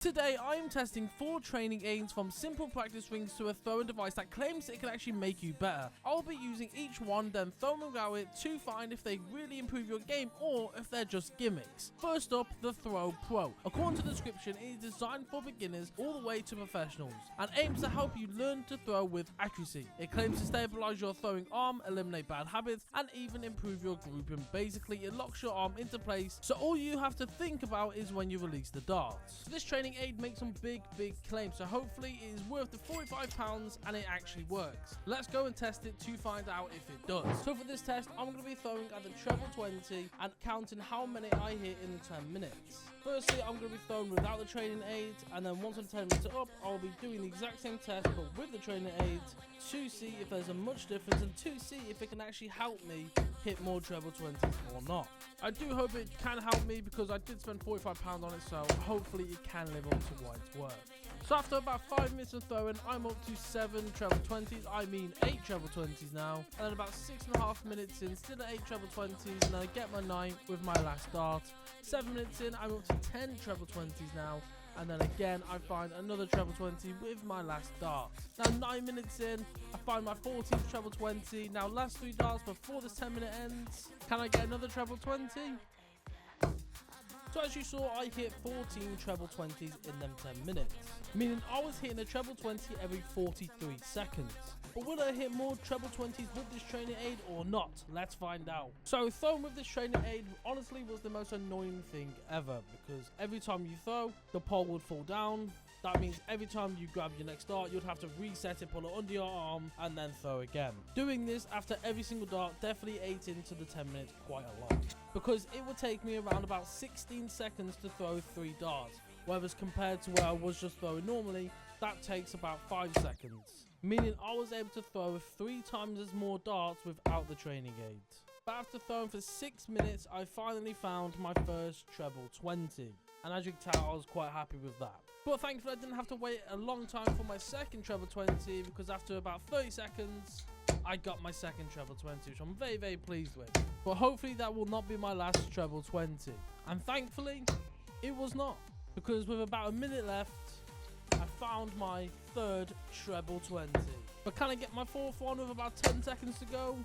Today, I am testing 4 training aids from simple practice rings to a throwing device that claims it can actually make you better. I'll be using each one, then throwing without it to find if they really improve your game or if they're just gimmicks. First up, the Throw Pro. According to the description, it is designed for beginners all the way to professionals and aims to help you learn to throw with accuracy. It claims to stabilize your throwing arm, eliminate bad habits, and even improve your grouping. Basically, it locks your arm into place, so all you have to think about is when you release the darts. This training aid makes some big claims, so hopefully it is worth the £45 and it actually works. Let's go and test it to find out if it does. So for this test, I'm going to be throwing at the treble 20 and counting how many I hit in the 10 minutes. Firstly, I'm going to be throwing without the training aid, and then once I'm 10 minutes up, I'll be doing the exact same test but with the training aid to see if there's a much difference and to see if it can actually help me hit more treble 20s or not. I do hope it can help me because I did spend £45 on it, so hopefully it can live up to what it's worth. So after about 5 minutes of throwing, I'm up to 7 treble 20s, I mean 8 treble 20s now, and then about 6.5 minutes in, still at 8 treble 20s, and then I get my 9th with my last dart. 7 minutes in, I'm up to 10 treble 20s now, and then again I find another treble 20 with my last dart. Now 9 minutes in, I find my 14th treble 20. Now last 3 darts before this 10-minute ends. Can I get another treble 20? So as you saw, I hit 14 treble 20s in them 10 minutes, meaning I was hitting a treble 20 every 43 seconds. But will I hit more treble 20s with this training aid or not? Let's find out. So throwing with this training aid honestly was the most annoying thing ever, because every time you throw, the pole would fall down. That means every time you grab your next dart, you'd have to reset it, pull it under your arm, and then throw again. Doing this after every single dart definitely ate into the 10 minutes quite a lot, because it would take me around about 16 seconds to throw 3 darts, whereas compared to where I was just throwing normally, that takes about 5 seconds. Meaning I was able to throw 3 times as more darts without the training aid. But after throwing for 6 minutes, I finally found my first treble 20. And as you can tell, I was quite happy with that. But thankfully, I didn't have to wait a long time for my second treble 20, because after about 30 seconds, I got my second treble 20, which I'm very pleased with. But hopefully that will not be my last treble 20. And thankfully, it was not. Because with about a minute left, I found my third treble 20. But can I get my fourth one with about 10 seconds to go?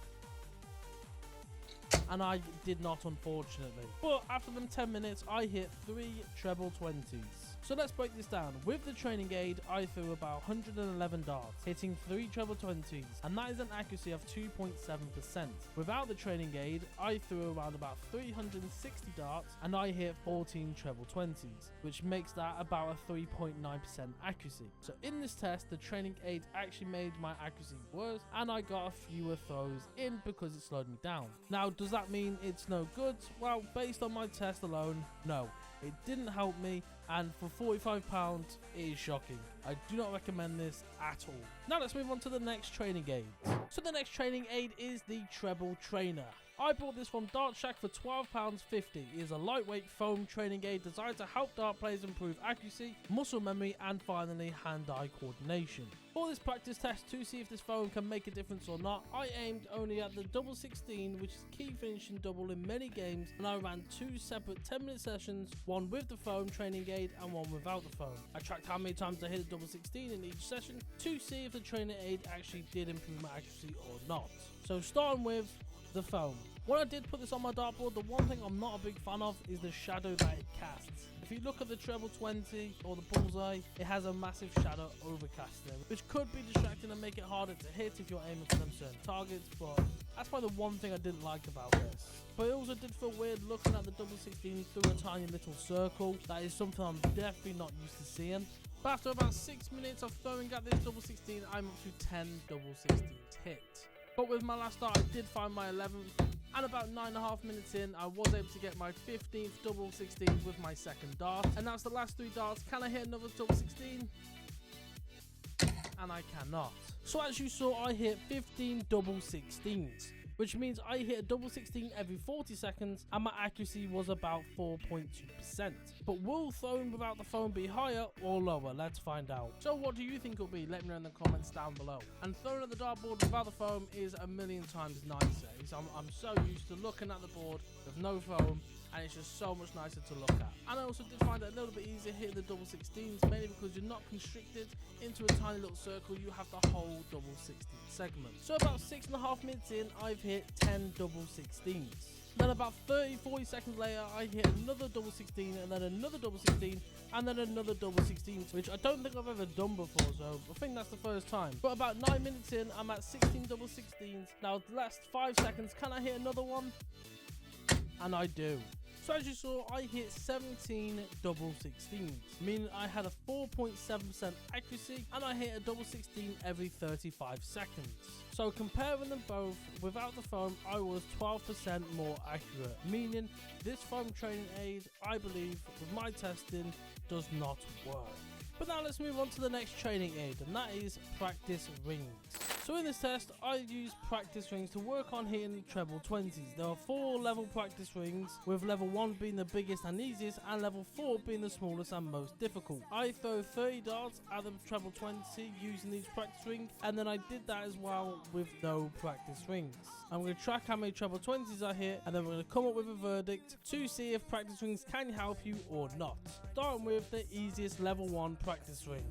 And I did not, unfortunately. But after them 10 minutes, I hit 3 treble 20s. So let's break this down. With the training aid, I threw about 111 darts, hitting 3 treble 20s, and that is an accuracy of 2.7%. Without the training aid, I threw around about 360 darts, and I hit 14 treble 20s, which makes that about a 3.9% accuracy. So in this test, the training aid actually made my accuracy worse, and I got fewer throws in because it slowed me down. Now, does that mean it's no good? Well, based on my test alone, no. It didn't help me, and for £45, it is shocking. I do not recommend this at all. Now let's move on to the next training aid. So the next training aid is the Treble Trainer. I bought this from Dart Shack for £12.50. It is a lightweight foam training aid designed to help dart players improve accuracy, muscle memory, and finally hand-eye coordination. For this practice test to see if this foam can make a difference or not, I aimed only at the double 16, which is key finishing double in many games, and I ran 2 separate 10-minute sessions, one with the foam training aid and one without the foam. I tracked how many times I hit a double 16 in each session to see if the training aid actually did improve my accuracy or not. So starting with the foam. When I did put this on my dartboard, the one thing I'm not a big fan of is the shadow that it casts. If you look at the treble 20 or the bullseye, it has a massive shadow overcast there, which could be distracting and make it harder to hit if you're aiming for them certain targets, but that's probably the one thing I didn't like about this. But it also did feel weird looking at the double 16 through a tiny little circle. That is something I'm definitely not used to seeing. But after about 6 minutes of throwing at this double 16, I'm up to 10 double 16s hit. But with my last dart, I did find my 11th, and about 9.5 minutes in, I was able to get my 15th double 16 with my second dart. And that's the last 3 darts. Can I hit another double 16? And I cannot. So as you saw, I hit 15 double 16s, which means I hit a double 16 every 40 seconds, and my accuracy was about 4.2%. But will throwing without the foam be higher or lower? Let's find out. So what do you think it'll be? Let me know in the comments down below. And throwing at the dartboard without the foam is a million times nicer. I'm so used to looking at the board with no foam and it's just so much nicer to look at. And I also did find it a little bit easier hitting the double 16s, mainly because you're not constricted into a tiny little circle, you have the whole double 16 segment. So about 6.5 minutes in, I've hit 10 double 16s. Then about 30-40 seconds later, I hit another double 16, and then another double 16, and then another double 16, which I don't think I've ever done before, so I think that's the first time. But about 9 minutes in, I'm at 16 double 16s. Now the last 5 seconds, can I hit another one? And I do. So as you saw, I hit 17 double 16s, meaning I had a 4.7% accuracy, and I hit a double 16 every 35 seconds. So comparing them both, without the foam, I was 12% more accurate, meaning this foam training aid, I believe, with my testing, does not work. But now let's move on to the next training aid, and that is practice rings. So in this test, I used practice rings to work on hitting treble 20s. There are 4 level practice rings, with level 1 being the biggest and easiest, and level 4 being the smallest and most difficult. I throw 30 darts at the treble 20 using these practice rings, and then I did that as well with no practice rings. I'm going to track how many treble 20s I hit, and then we're going to come up with a verdict to see if practice rings can help you or not. Starting with the easiest level 1 practice ring.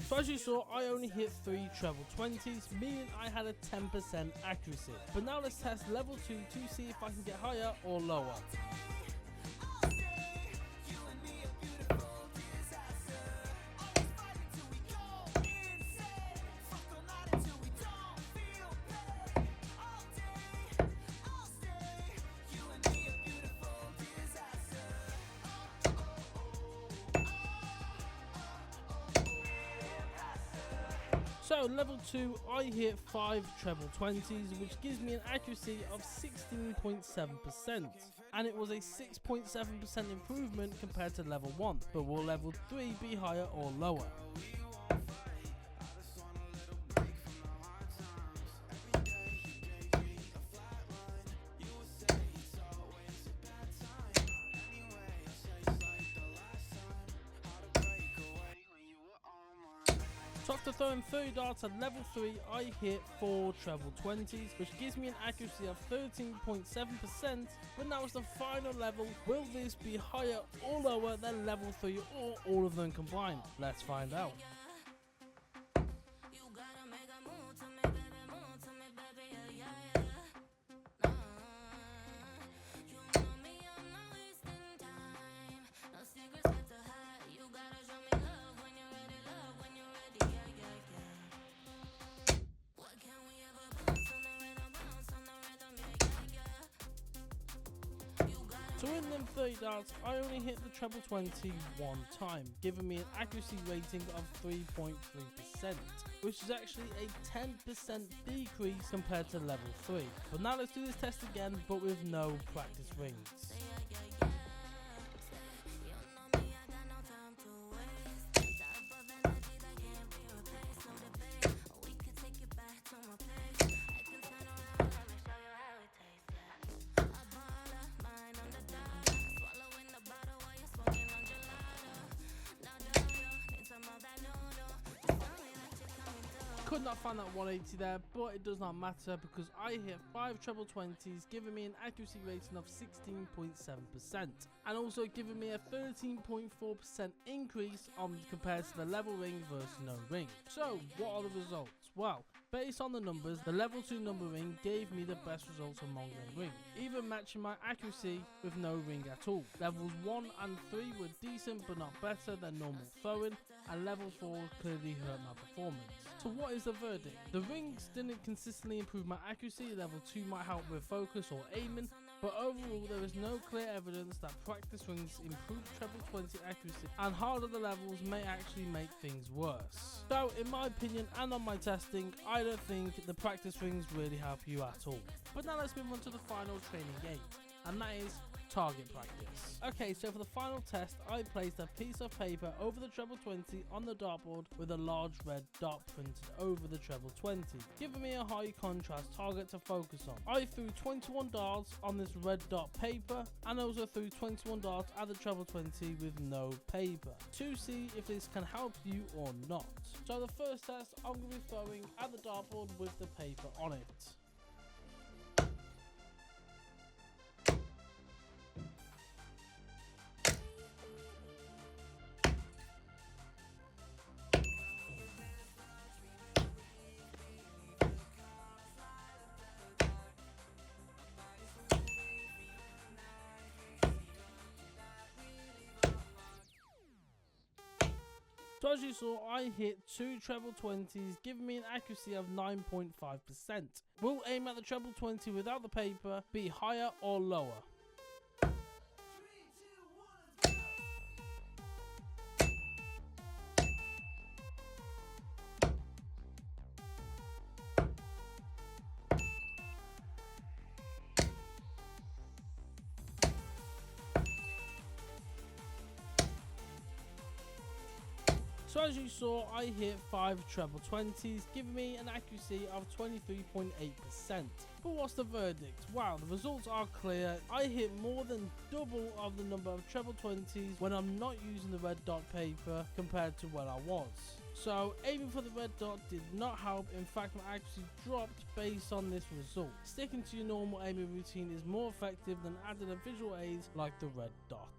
So as you saw, I only hit 3 treble 20s, meaning I had a 10% accuracy. But now let's test level 2 to see if I can get higher or lower. So level 2, I hit 5 treble 20s, which gives me an accuracy of 16.7%, and it was a 6.7% improvement compared to level 1, but will level 3 be higher or lower? So after throwing 30 darts at level 3, I hit 4 treble 20s, which gives me an accuracy of 13.7%, but now it's the final level. Will this be higher or lower than level 3 or all of them combined? Let's find out. So in them 30 darts, I only hit the treble 20 one time, giving me an accuracy rating of 3.3%, which is actually a 10% decrease compared to level 3. But now let's do this test again, but with no practice rings. Could not find that 180 there, but it does not matter because I hit 5 treble 20s, giving me an accuracy rating of 16.7%, and also giving me a 13.4% increase on compared to the level ring versus no ring. So what are the results? Well, based on the numbers, the level 2 number ring gave me the best results among them rings, even matching my accuracy with no ring at all. Levels 1 and 3 were decent but not better than normal throwing, and level 4 clearly hurt my performance. So what is the verdict? The rings didn't consistently improve my accuracy. Level 2 might help with focus or aiming, but overall there is no clear evidence that practice rings improve treble 20 accuracy, and harder the levels may actually make things worse. So in my opinion and on my testing, I don't think the practice rings really help you at all. But now let's move on to the final training aid. and that is target practice. Okay, so for the final test, I placed a piece of paper over the treble 20 on the dartboard with a large red dot printed over the treble 20, giving me a high contrast target to focus on. I threw 21 darts on this red dot paper and also threw 21 darts at the treble 20 with no paper to see if this can help you or not. So the first test, I'm going to be throwing at the dartboard with the paper on it. So as you saw, I hit 2 treble 20s, giving me an accuracy of 9.5%. Will aim at the treble 20 without the paper be higher or lower? So as you saw, I hit 5 treble 20s, giving me an accuracy of 23.8%. But what's the verdict? Wow, the results are clear. I hit more than double of the number of treble 20s when I'm not using the red dot paper compared to when I was. So aiming for the red dot did not help. In fact, my accuracy dropped based on this result. Sticking to your normal aiming routine is more effective than adding a visual aid like the red dot.